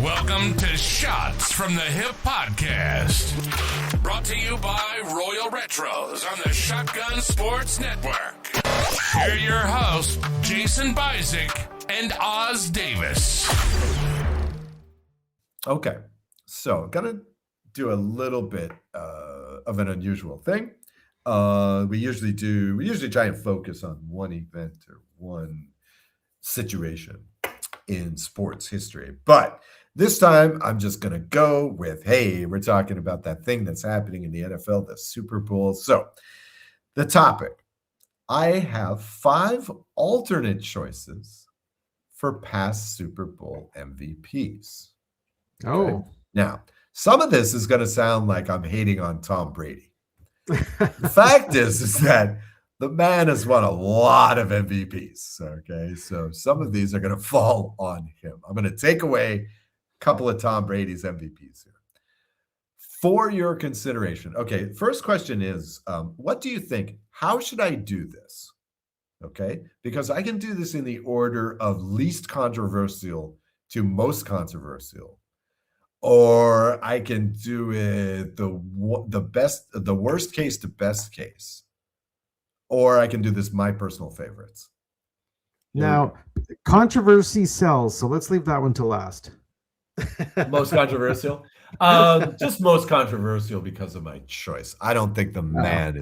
Welcome to Shots from the Hip Podcast. Brought to you by Royal Retros on the Shotgun Sports Network. Here are your hosts, Jason Bizik and Oz Davis. Okay, so I'm gonna do a little bit of an unusual thing. We usually try and focus on one event or one situation in sports history, but this time I'm just gonna go with, hey, we're talking about that thing that's happening in the NFL, the Super Bowl. So the topic, I have 5 alternate choices for past Super Bowl MVPs. Okay? Oh, Now, some of this is going to sound like I'm hating on Tom Brady. The fact is that the man has won a lot of MVPs. Okay, so some of these are going to fall on him. I'm going to take away a couple of Tom Brady's MVPs here for your consideration. Okay, first question is, what do you think? How should I do this? Okay, because I can do this in the order of least controversial to most controversial. Or I can do it the worst case to best case. Or I can do this my personal favorites. now controversy sells, so let's leave that one to last. Most controversial? Just most controversial because of my choice. I don't think the man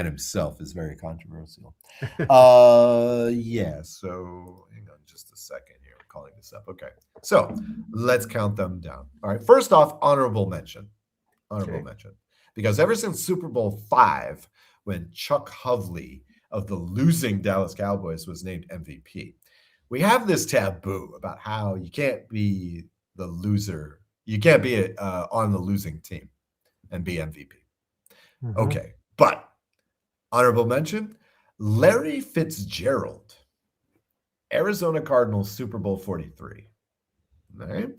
himself is very controversial. Yeah, so hang on just a second here. I'm calling this up. Okay. So let's count them down. All right. First off, honorable mention. Mention. Because ever since Super Bowl V, when Chuck Hovley of the losing Dallas Cowboys was named MVP, we have this taboo about how you can't be the loser. You can't be on the losing team and be MVP. Mhm. Okay. But honorable mention, Larry Fitzgerald, Arizona Cardinals, Super Bowl 43. All right.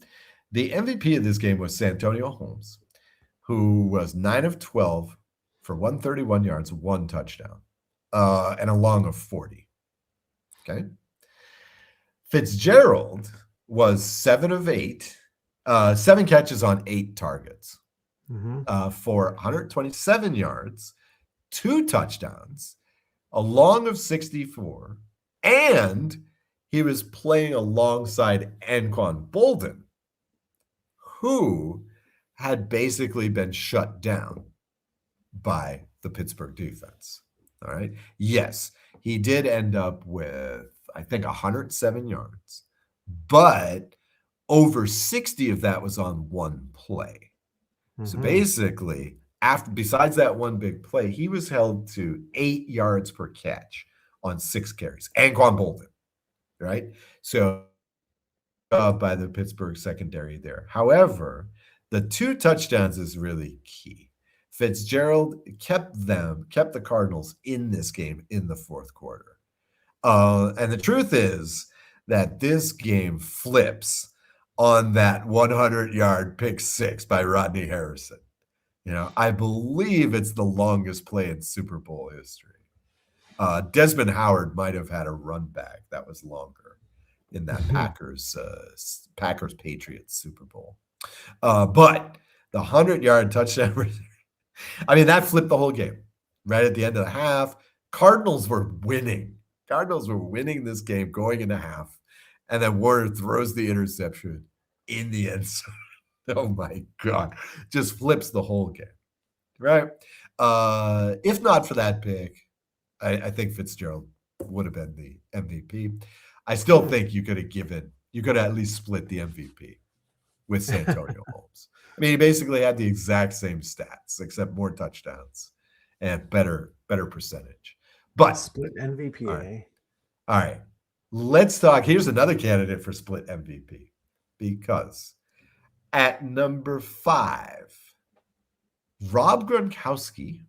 The MVP of this game was Santonio Holmes, who was 9 of 12 for 131 yards, 1 touchdown, and a long of 40. Okay. Fitzgerald was 7 of 8, 7 catches on 8 targets for 127 yards, 2 touchdowns, a long of 64, and he was playing alongside Anquan Boldin, who had basically been shut down by the Pittsburgh defense. All right. Yes, he did end up with, I think, 107 yards, but over 60 of that was on one play. So basically, besides that one big play, he was held to 8 yards per catch on 6 carries. Anquan Boldin, right? So by the Pittsburgh secondary there. However, the 2 touchdowns is really key. Fitzgerald kept the Cardinals in this game in the fourth quarter. And the truth is that this game flips on that 100-yard pick 6 by Rodney Harrison. You know, I believe it's the longest play in Super Bowl history. Desmond Howard might have had a run back that was longer in that Packers-Patriots Super Bowl. But the 100-yard touchdown, I mean, that flipped the whole game. Right at the end of the half, Cardinals were winning. Cardinals were winning this game going into half. And then Warner throws the interception in the end zone. Oh, my God. Just flips the whole game. Right? If not for that pick, I think Fitzgerald would have been the MVP. I still think you could have at least split the MVP with Santonio Holmes. I mean, he basically had the exact same stats, except more touchdowns and better percentage. But split MVP. All right. Let's talk. Here's another candidate for split MVP, because at number 5, Rob Gronkowski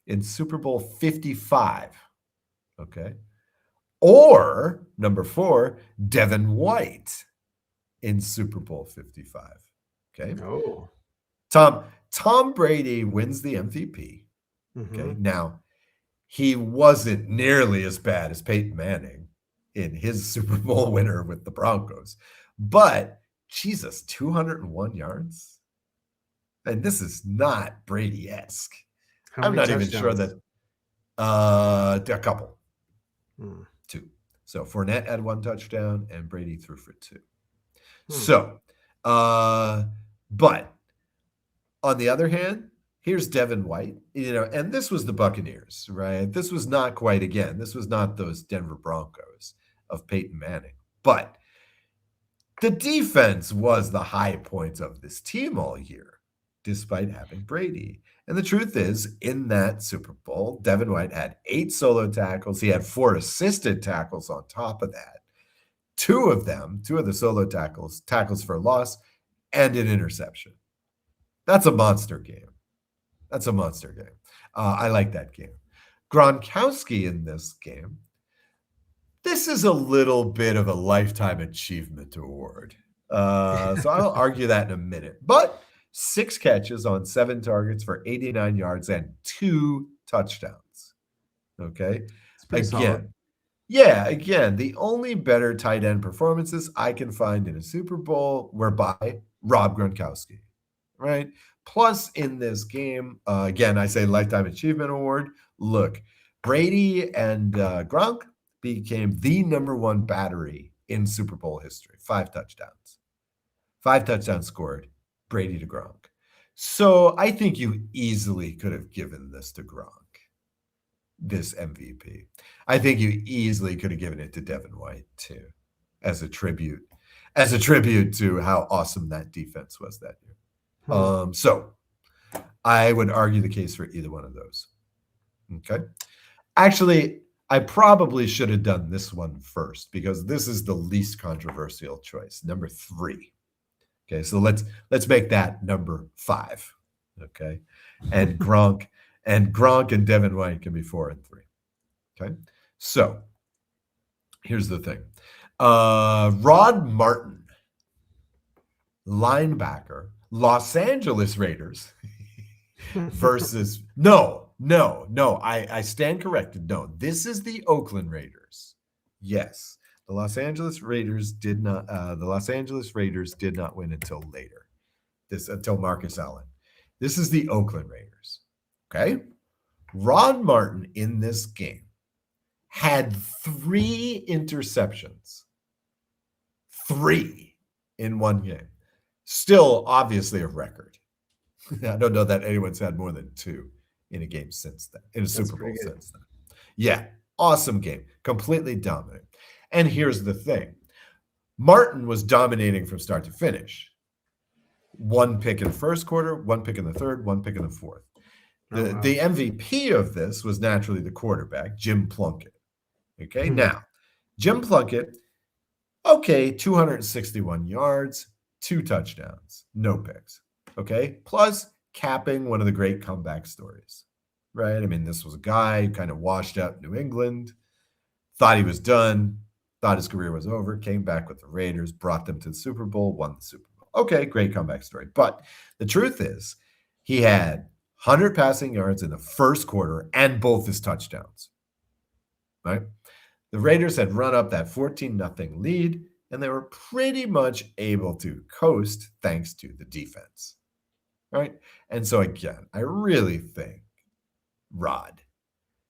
in Super Bowl 55. Okay. Or number 4, Devin White in Super Bowl 55. Okay. Oh. Tom Brady wins the MVP. Okay. Now, he wasn't nearly as bad as Peyton Manning in his Super Bowl winner with the Broncos, But Jesus, 201 yards? And this is not Brady-esque. How I'm many not even sure touchdowns? that a couple. Hmm. 2. So Fournette had 1 touchdown and Brady threw for 2. Hmm. So, but on the other hand, here's Devin White, and this was the Buccaneers, right? This was not quite, again, this was not those Denver Broncos of Peyton Manning. But the defense was the high point of this team all year, despite having Brady. And the truth is, in that Super Bowl, Devin White had 8 solo tackles. He had 4 assisted tackles on top of that. 2 of the solo tackles for a loss, and an interception. That's a monster game. I like that game. Gronkowski in this game, this is a little bit of a lifetime achievement award. So I'll argue that in a minute. But 6 catches on 7 targets for 89 yards and 2 touchdowns. Okay. It's pretty solid. Again, the only better tight end performances I can find in a Super Bowl were by Rob Gronkowski, right? Plus, in this game, again, I say Lifetime Achievement Award. Look, Brady and Gronk became the number 1 battery in Super Bowl history. 5 touchdowns. 5 touchdowns scored, Brady to Gronk. So I think you easily could have given this to Gronk, this MVP. I think you easily could have given it to Devin White too, as a tribute to how awesome that defense was that year. So I would argue the case for either one of those. Okay. Actually, I probably should have done this one first because this is the least controversial choice, number 3. Okay, so let's make that number 5. Okay, and Gronk and Devin White can be 4 and 3. Okay, so here's the thing: Rod Martin, linebacker, Los Angeles Raiders, versus no. I stand corrected. No, this is the Oakland Raiders. Yes, the Los Angeles Raiders did not. The Los Angeles Raiders did not win until later. Until Marcus Allen. This is the Oakland Raiders. Okay, Rod Martin in this game had 3 interceptions. 3 in one game. Still, obviously, a record. I don't know that anyone's had more than 2 in a game since then, in a Super Bowl since then. Yeah, awesome game. Completely dominant. And here's the thing. Martin was dominating from start to finish. 1 pick in the first quarter, 1 pick in the third, 1 pick in the fourth. The MVP of this was naturally the quarterback, Jim Plunkett. Okay, now, Jim Plunkett, 261 yards, 2 touchdowns, no picks. Okay, plus capping one of the great comeback stories, right? I mean, this was a guy who kind of washed out in New England, thought he was done, thought his career was over, came back with the Raiders, brought them to the Super Bowl, won the Super Bowl. Okay, great comeback story. But the truth is, he had 100 passing yards in the first quarter and both his touchdowns, right? The Raiders had run up that 14-0 lead, and they were pretty much able to coast thanks to the defense. Right. And so, again, I really think Rod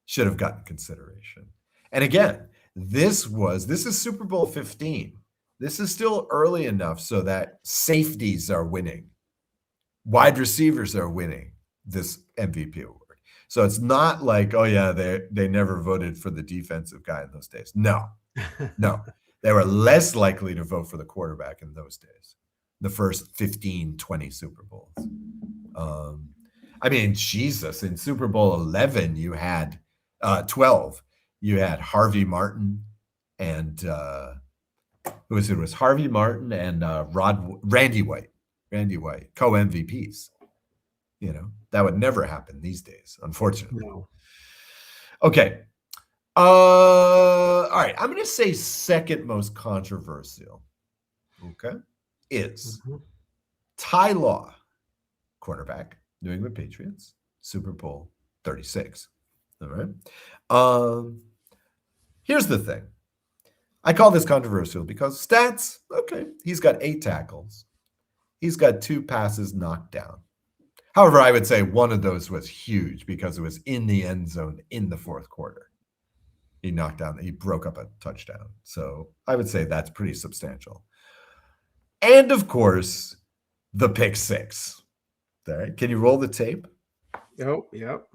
should have gotten consideration. And again, this is Super Bowl 15. This is still early enough so that safeties are winning. Wide receivers are winning this MVP award. So it's not like, oh, yeah, they never voted for the defensive guy in those days. No. They were less likely to vote for the quarterback in those days. The first 15, 20 Super Bowls. I mean, Jesus, in Super Bowl 11, you had 12. You had Harvey Martin and who was it? It was Harvey Martin and Randy White, co-MVPs. That would never happen these days, unfortunately. No. Okay. All right. I'm going to say second most controversial. Okay. Is Ty Law, quarterback, New England Patriots, Super Bowl 36. All right. Here's the thing. I call this controversial because stats, okay, he's got 8 tackles. He's got 2 passes knocked down. However, I would say one of those was huge because it was in the end zone in the fourth quarter. He broke up a touchdown. So I would say that's pretty substantial. And of course, the pick 6. All right. Can you roll the tape? Oh, yep.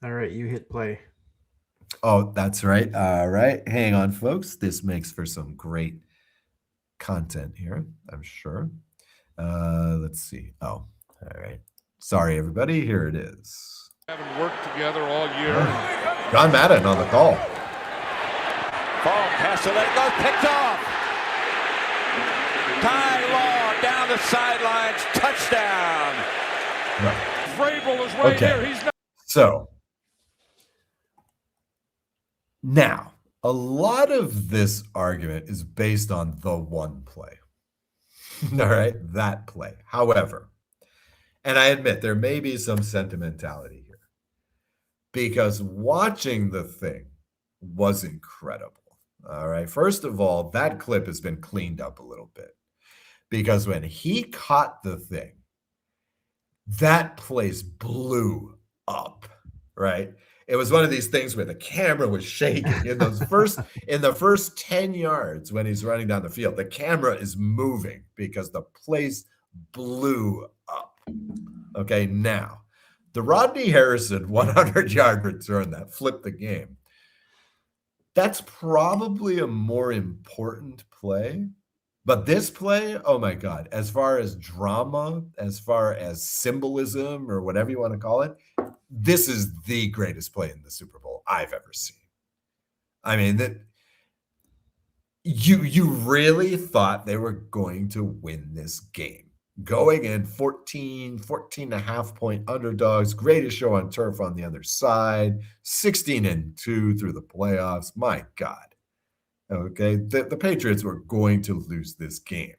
All right, you hit play. Oh, that's right. All right. Hang on, folks. This makes for some great content here, I'm sure. Let's see. Oh, all right. Sorry, everybody. Here it is. Haven't worked together all year. John Madden on the call. Ball pass to let it go. Picked off. Ty Law down the sidelines. Touchdown. No. Vrabel is right here. He's not. So now, a lot of this argument is based on the one play. All right, that play. However, and I admit there may be some sentimentality here because watching the thing was incredible. All right, first of all, that clip has been cleaned up a little bit because when he caught the thing, that place blew up, right? It was one of these things where the camera was shaking in the first 10 yards when he's running down the field. The camera is moving because the place blew up. Okay, now the Rodney Harrison 100-yard return that flipped the game. That's probably a more important play. But this play, oh my God, as far as drama, as far as symbolism or whatever you want to call it, this is the greatest play in the Super Bowl I've ever seen. I mean, that you really thought they were going to win this game. Going in 14 and a half point underdogs, greatest show on turf on the other side, 16-2 through the playoffs. My God. Okay, the Patriots were going to lose this game.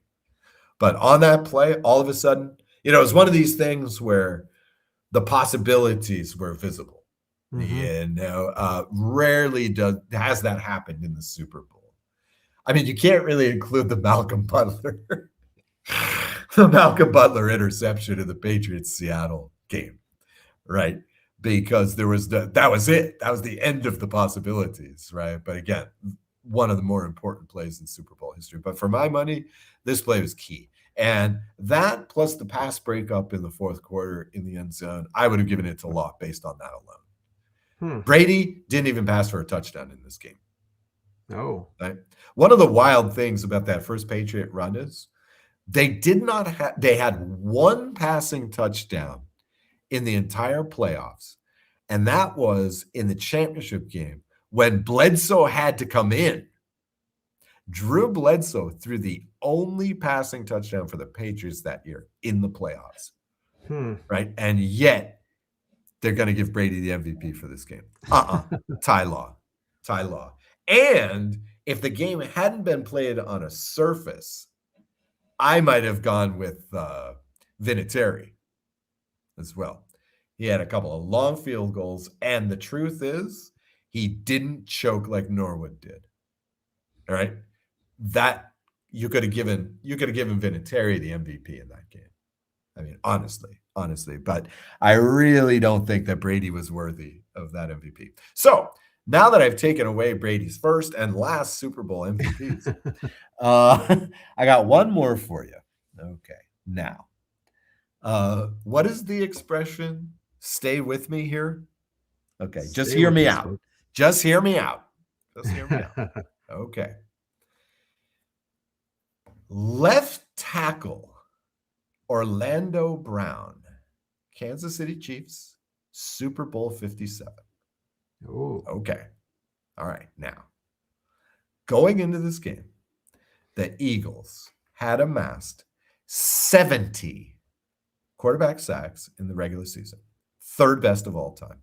But on that play, all of a sudden, it was one of these things where the possibilities were visible. Rarely has that happened in the Super Bowl. I mean, you can't really include the Malcolm Butler interception in the Patriots-Seattle game, right? Because that was it. That was the end of the possibilities, right? But again, one of the more important plays in Super Bowl history. But for my money, this play was key. And that plus the pass breakup in the fourth quarter in the end zone, I would have given it to Law based on that alone. Brady didn't even pass for a touchdown in this game. Oh. Right? One of the wild things about that first Patriot run is they had one passing touchdown in the entire playoffs. And that was in the championship game when Bledsoe had to come in. Drew Bledsoe threw the only passing touchdown for the Patriots that year in the playoffs. Right? And yet they're going to give Brady the MVP for this game. Ty Law. And if the game hadn't been played on a surface, I might have gone with Vinatieri as well. He had a couple of long field goals, and the truth is he didn't choke like Norwood did. All right? That you could have given Vinatieri the MVP in that game. I mean, honestly, but I really don't think that Brady was worthy of that MVP. So now that I've taken away Brady's first and last Super Bowl MVPs, I got one more for you. Okay, now, what is the expression? Stay with me here. Okay, just hear me out. Just hear me out. Okay. Left tackle Orlando Brown, Kansas City Chiefs, Super Bowl 57. Oh. Okay. All right. Now, going into this game, the Eagles had amassed 70 quarterback sacks in the regular season, third best of all time.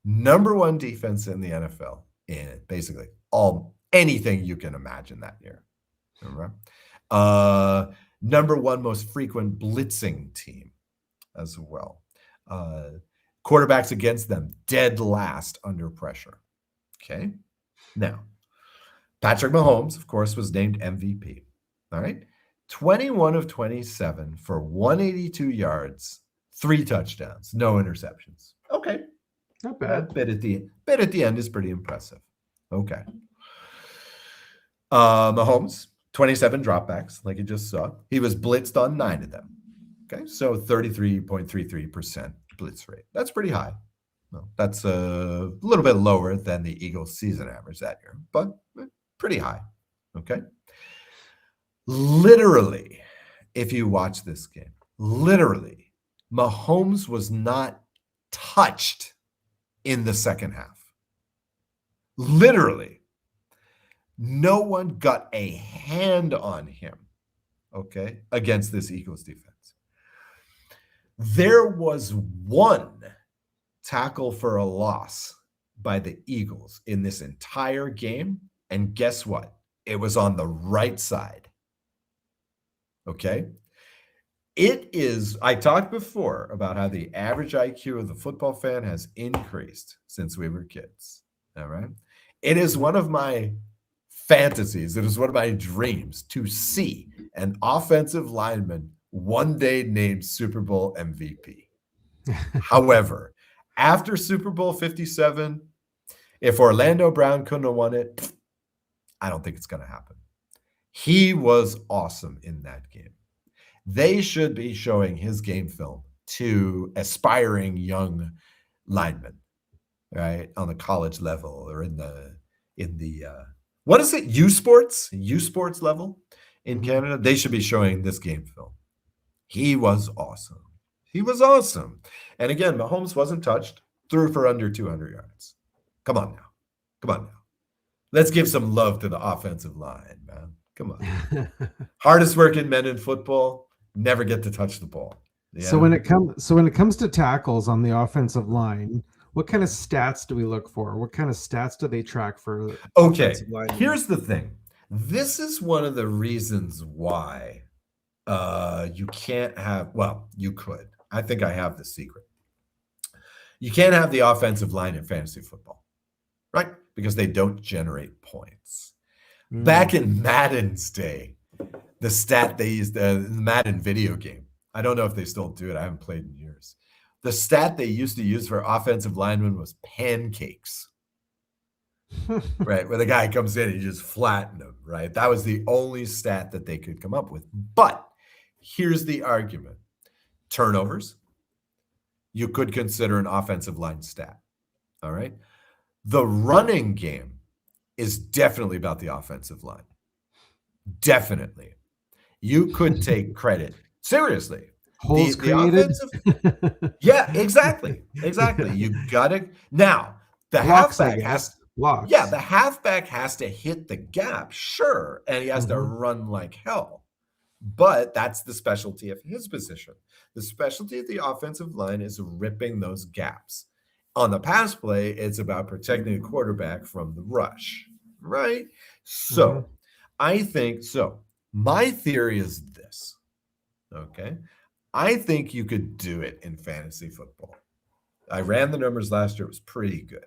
Number one defense in the NFL in basically anything you can imagine that year. Number one most frequent blitzing team as well. Quarterbacks against them, dead last under pressure. Okay. Now, Patrick Mahomes, of course, was named MVP. All right. 21 of 27 for 182 yards, 3 touchdowns, no interceptions. Okay. Not bad. That bit at the end is pretty impressive. Okay. Mahomes, 27 dropbacks, like you just saw. He was blitzed on 9 of them. Okay. So 33.33% blitz rate. That's pretty high. Well, that's a little bit lower than the Eagles season average that year, but pretty high. Okay. Literally, if you watch this game, literally, Mahomes was not touched in the second half. Literally. No one got a hand on him, okay, against this Eagles defense. There was one tackle for a loss by the Eagles in this entire game, and guess what? It was on the right side. Okay? It is, I talked before about how the average IQ of the football fan has increased since we were kids. All right? It is one of my fantasies, it is one of my dreams to see an offensive lineman one day named Super Bowl MVP. However, after Super Bowl 57, if Orlando Brown couldn't have won it, I don't think it's going to happen. He was awesome in that game. They should be showing his game film to aspiring young linemen, right, on the college level or in the what is it, U Sports level in Canada. They should be showing this game film. He was awesome. He was awesome. And again, Mahomes wasn't touched, threw for under 200 yards. Come on now. Let's give some love to the offensive line, man. Come on. Hardest working men in football never get to touch the ball. Yeah. So when it comes to tackles on the offensive line, what kind of stats do we look for? What kind of stats do they track for? Okay, here's the thing. This is one of the reasons why you can't have, well, you could. I think I have the secret. You can't have the offensive line in fantasy football, right? Because they don't generate points. Back in Madden's day, the stat they used, the Madden video game, I don't know if they still do it. I haven't played in years. The stat they used to use for offensive linemen was pancakes, right? Where the guy comes in and you just flatten him, right? That was the only stat that they could come up with. But here's the argument. Turnovers, you could consider an offensive line stat, all right? The running game is definitely about the offensive line. Definitely. You could take credit. Seriously. Holes created. Yeah, exactly. You got it. Now, the halfback has blocks. Yeah, the halfback has to hit the gap, sure, and he has to run like hell. But that's the specialty of his position. The specialty of the offensive line is ripping those gaps. On the pass play, it's about protecting the quarterback from the rush, right? So I think so. My theory is this, okay? I think you could do it in fantasy football. I ran the numbers last year. It was pretty good.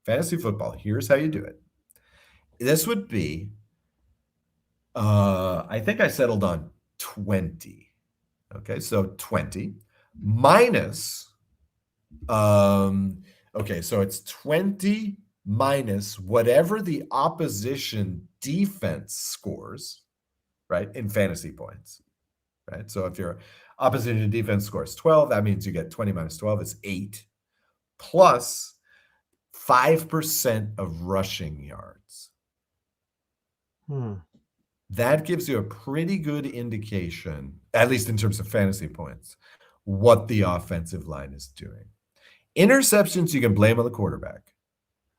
Fantasy football, here's how you do it. This would be, I think I settled on 20. Okay, so 20 minus, okay, so it's 20 minus whatever the opposition defense scores, right, in fantasy points, right? So if your opposition defense scores 12, that means you get 20 minus 12 is 8, plus 5% of rushing yards. That gives you a pretty good indication, at least in terms of fantasy points, what the offensive line is doing. Interceptions, you can blame on the quarterback.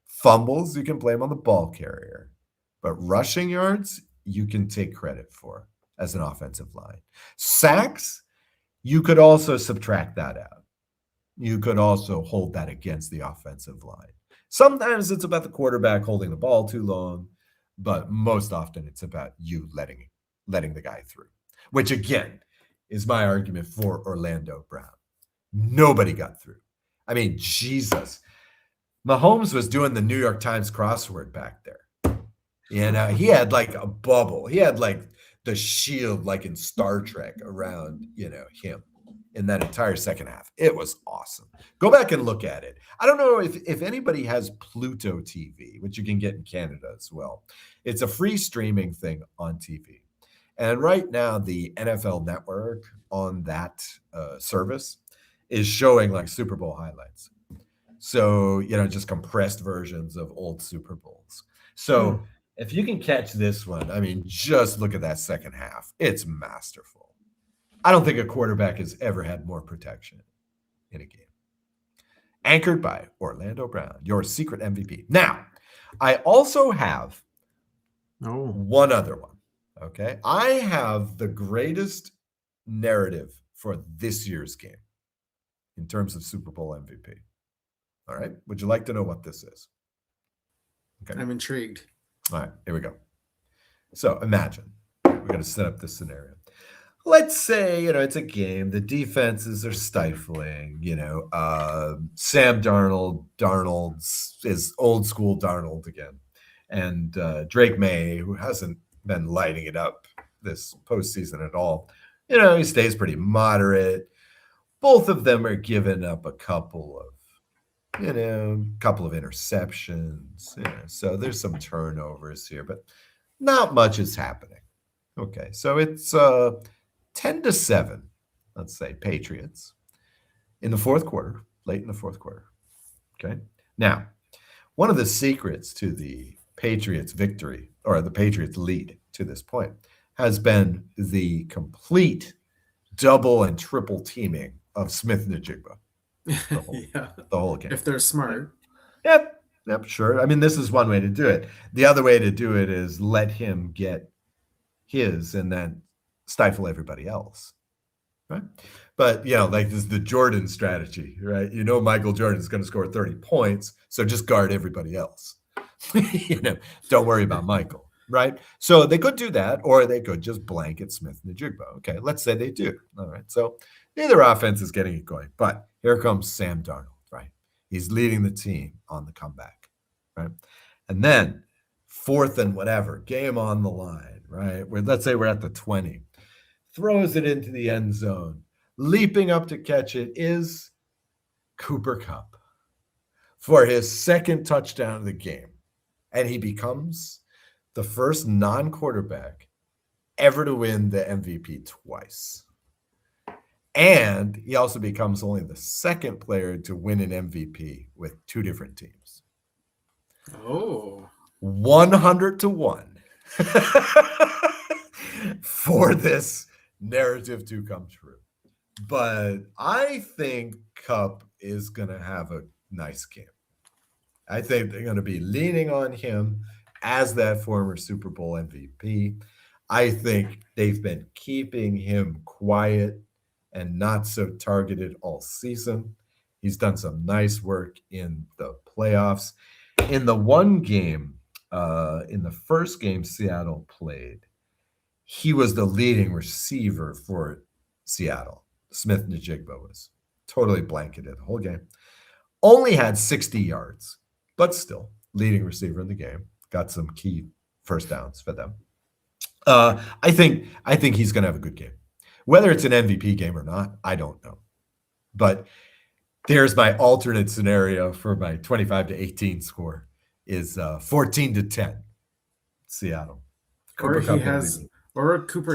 Fumbles, you can blame on the ball carrier. But rushing yards, you can take credit for as an offensive line. Sacks, you could also subtract that out. You could also hold that against the offensive line. Sometimes it's about the quarterback holding the ball too long, but most often it's about you letting the guy through, which again is my argument for Orlando Brown. Nobody got through. I mean, Jesus. Mahomes was doing the New York Times crossword back there. He had like a bubble. He had like the shield, like in Star Trek, around, him in that entire second half. It was awesome. Go back and look at it. I don't know if anybody has Pluto TV, which you can get in Canada as well. It's a free streaming thing on TV. And right now, the NFL Network on that service is showing like Super Bowl highlights. So, just compressed versions of old Super Bowls. So if you can catch this one, I mean, just look at that second half. It's masterful. I don't think a quarterback has ever had more protection in a game. Anchored by Orlando Brown, your secret MVP. Now, I also have one other one. Okay. I have the greatest narrative for this year's game in terms of Super Bowl MVP. All right. Would you like to know what this is? Okay. I'm intrigued. All right. Here we go. So imagine we're going to set up this scenario. Let's say, it's a game. The defenses are stifling, Sam Darnold's is old school Darnold again. And Drake May, who hasn't been lighting it up this postseason at all, he stays pretty moderate. Both of them are giving up a couple of interceptions. So there's some turnovers here, but not much is happening. Okay, so it's 10-7, let's say, Patriots in the fourth quarter, late in the fourth quarter. Okay, now, one of the secrets to the Patriots' victory, or the Patriots' lead to this point, has been the complete double and triple teaming of Smith and Njigba. The whole game. If they're smart. Yep, sure. I mean, this is one way to do it. The other way to do it is let him get his and then stifle everybody else, right? But, like this is the Jordan strategy, right? Michael Jordan's going to score 30 points, so just guard everybody else. Don't worry about Michael, right? So they could do that, or they could just blanket Smith and Njigba. Okay, let's say they do. All right, so neither offense is getting it going, but here comes Sam Darnold, right? He's leading the team on the comeback, right? And then 4th and whatever, game on the line, right? Let's say we're at the 20, throws it into the end zone. Leaping up to catch it is Cooper Kupp for his second touchdown of the game. And he becomes the first non-quarterback ever to win the MVP twice. And he also becomes only the second player to win an MVP with 2 different teams. 100-1 for this narrative to come true. But I think Kupp is going to have a nice game. I think they're going to be leaning on him as that former Super Bowl MVP. I think they've been keeping him quiet and not so targeted all season. He's done some nice work in the playoffs. In the one game, in the first game Seattle played, he was the leading receiver for Seattle. Smith Njigba was totally blanketed the whole game. Only had 60 yards, but still leading receiver in the game. Got some key first downs for them. I think he's going to have a good game. Whether it's an MVP game or not, I don't know. But there's my alternate scenario for my 25-18 score is 14-10 Seattle. Cooper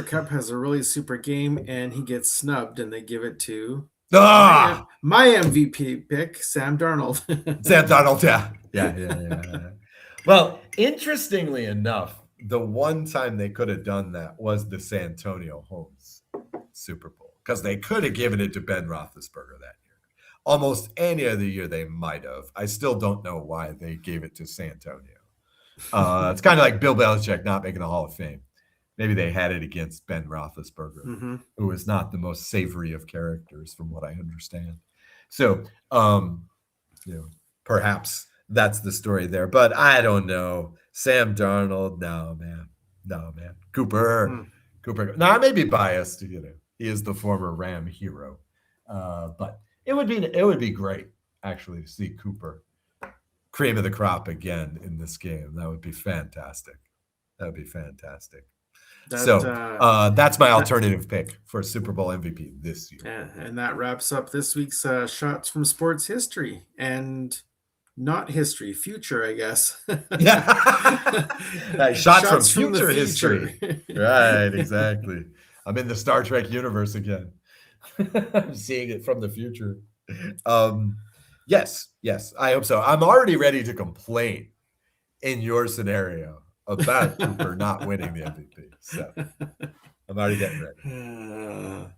Kupp has a really super game and he gets snubbed and they give it to my MVP pick, Sam Darnold. Sam Darnold, yeah. Well, interestingly enough, the one time they could have done that was the San Antonio Holmes Super Bowl, because they could have given it to Ben Roethlisberger that year. Almost any other year they might have. I still don't know why they gave it to San Antonio. It's kind of like Bill Belichick not making the Hall of Fame. Maybe they had it against Ben Roethlisberger, who is not the most savory of characters, from what I understand. So, perhaps that's the story there. But I don't know. Sam Darnold, no, man. Cooper. Now, I may be biased. He is the former Ram hero, but it would be great. actually see Cooper cream of the crop again in this game. That would be fantastic. That would be fantastic. That's my alternative pick for Super Bowl MVP this year. And that wraps up this week's Shots from Sports History. And not history, future, I guess. Yeah. Shots from future history. Right, exactly. I'm in the Star Trek universe again. I'm seeing it from the future. Yes, I hope so. I'm already ready to complain in your scenario about Cooper not winning the MVP. So I'm already getting ready.